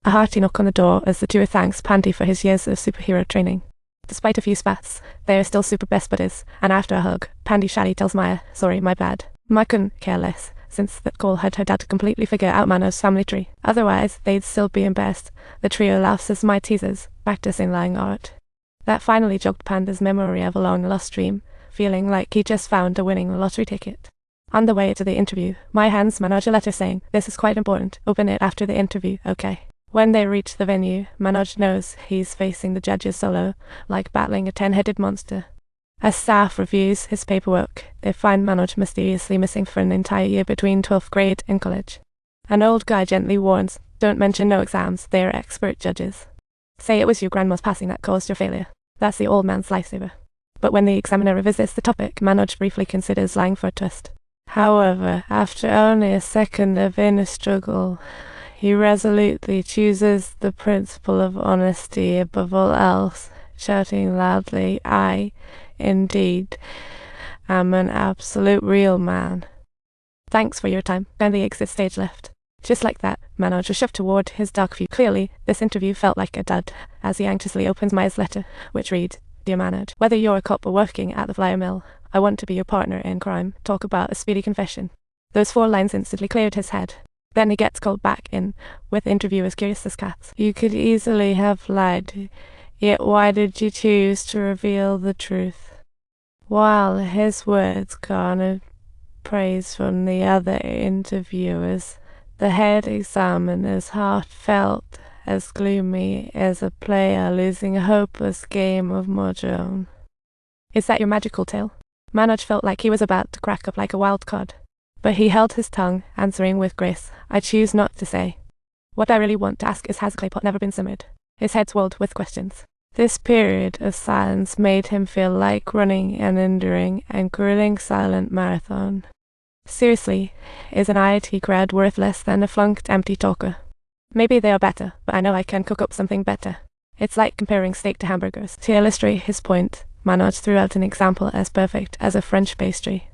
A hearty knock on the door as the two thanks Pandy for his years of superhero training. Despite a few spats, they are still super best buddies, and after a hug, Pandy shyly tells Maya, "Sorry, my bad." Maya couldn't care less, since that call had her dad completely figure out Manoj's family tree. Otherwise, they'd still be in best. The trio laughs as Maya teases, practicing lying art. That finally jogged Panda's memory of a long-lost dream, feeling like he just found a winning lottery ticket. On the way to the interview, Maya hands Manoj a letter saying, "This is quite important. Open it after the interview, okay?" When they reach the venue, Manoj knows he's facing the judges solo, like battling a 10-headed monster. As staff reviews his paperwork, they find Manoj mysteriously missing for an entire year between 12th grade and college. An old guy gently warns, "Don't mention no exams, they are expert judges. Say it was your grandma's passing that caused your failure." That's the old man's lifesaver. But when the examiner revisits the topic, Manoj briefly considers lying for a twist. However, after only a second of inner struggle, he resolutely chooses the principle of honesty above all else, shouting loudly, "I, indeed, am an absolute real man." "Thanks for your time," and the exit stage left. Just like that, Manoj was shoved toward his dark view. Clearly, this interview felt like a dud, as he anxiously opens Maya's letter, which reads, "Dear Manoj, whether you're a cop or working at the flour mill, I want to be your partner in crime. Talk about a speedy confession." Those 4 lines instantly cleared his head. Then he gets called back in, with the interviewer as curious as cats. "You could easily have lied, yet why did you choose to reveal the truth?" While his words garnered praise from the other interviewers, the head examiner's heart felt as gloomy as a player losing a hopeless game of mahjong. "Is that your magical tale?" Manoj felt like he was about to crack up like a wild card. But he held his tongue, answering with grace, "I choose not to say. What I really want to ask is, has the clay pot never been simmered?" His head swelled with questions. This period of silence made him feel like running an enduring and grueling silent marathon. Seriously, is an IIT grad worth less than a flunked empty talker? Maybe they are better, but I know I can cook up something better. It's like comparing steak to hamburgers. To illustrate his point, Manoj threw out an example as perfect as a French pastry.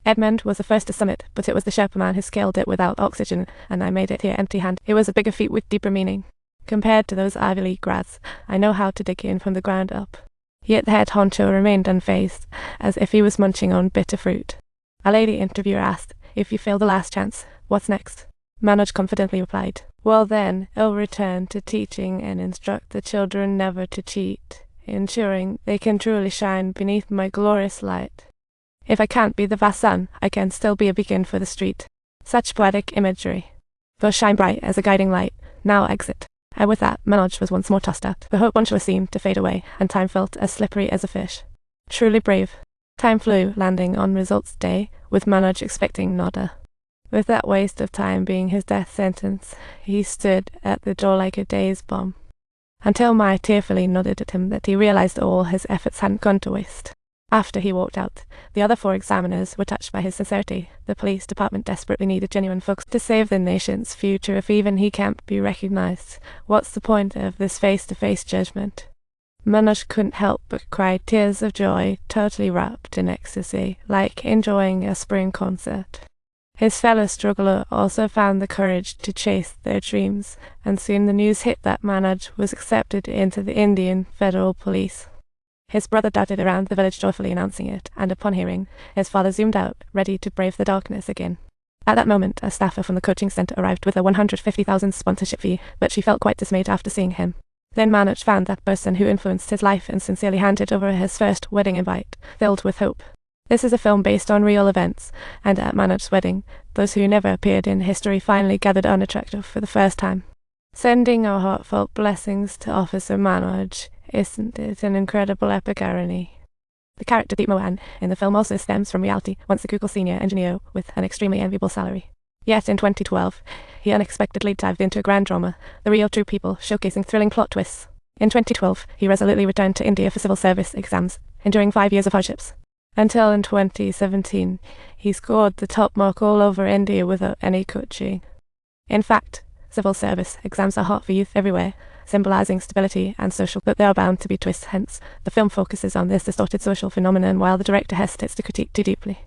Edmund was the first to summit, but it was the Sherpa man who scaled it without oxygen, and I made it here empty-handed. It was a bigger feat with deeper meaning. Compared to those Ivy League grads, I know how to dig in from the ground up. Yet the head honcho remained unfazed, as if he was munching on bitter fruit. A lady interviewer asked, "If you fail the last chance, what's next?" Manoj confidently replied, "Well then, I'll return to teaching and instruct the children never to cheat, ensuring they can truly shine beneath my glorious light. If I can't be the vast sun, I can still be a beacon for the street." Such poetic imagery. Both shine bright as a guiding light. Now exit. And with that, Manoj was once more tossed out. The hope honcho seemed to fade away, and time felt as slippery as a fish. Truly brave. Time flew, landing on results day, with Manoj expecting nada. With that waste of time being his death sentence, he stood at the door like a dazed bomb. Until Maya tearfully nodded at him that he realized all his efforts hadn't gone to waste. After he walked out, the other 4 examiners were touched by his sincerity. The police department desperately needed genuine folks to save the nation's future. If even he can't be recognized, what's the point of this face-to-face judgment? Manoj couldn't help but cry tears of joy, totally wrapped in ecstasy, like enjoying a spring concert. His fellow struggler also found the courage to chase their dreams, and soon the news hit that Manoj was accepted into the Indian Federal Police. His brother darted around the village joyfully announcing it, and upon hearing, his father zoomed out, ready to brave the darkness again. At that moment, a staffer from the coaching centre arrived with a 150,000 sponsorship fee, but she felt quite dismayed after seeing him. Then Manoj found that person who influenced his life and sincerely handed over his first wedding invite, filled with hope. This is a film based on real events, and at Manoj's wedding, those who never appeared in history finally gathered unattractive for the first time. Sending our heartfelt blessings to Officer Manoj. Isn't it an incredible epic irony? The character Deep Mohan in the film also stems from reality, once a Google senior engineer with an extremely enviable salary. Yet in 2012, he unexpectedly dived into a grand drama, The Real True People, showcasing thrilling plot twists. In 2012, he resolutely returned to India for civil service exams, enduring 5 years of hardships. Until in 2017, he scored the top mark all over India without any coaching. In fact, civil service exams are hot for youth everywhere, symbolizing stability and social, but there are bound to be twists. Hence, the film focuses on this distorted social phenomenon while the director hesitates to critique too deeply.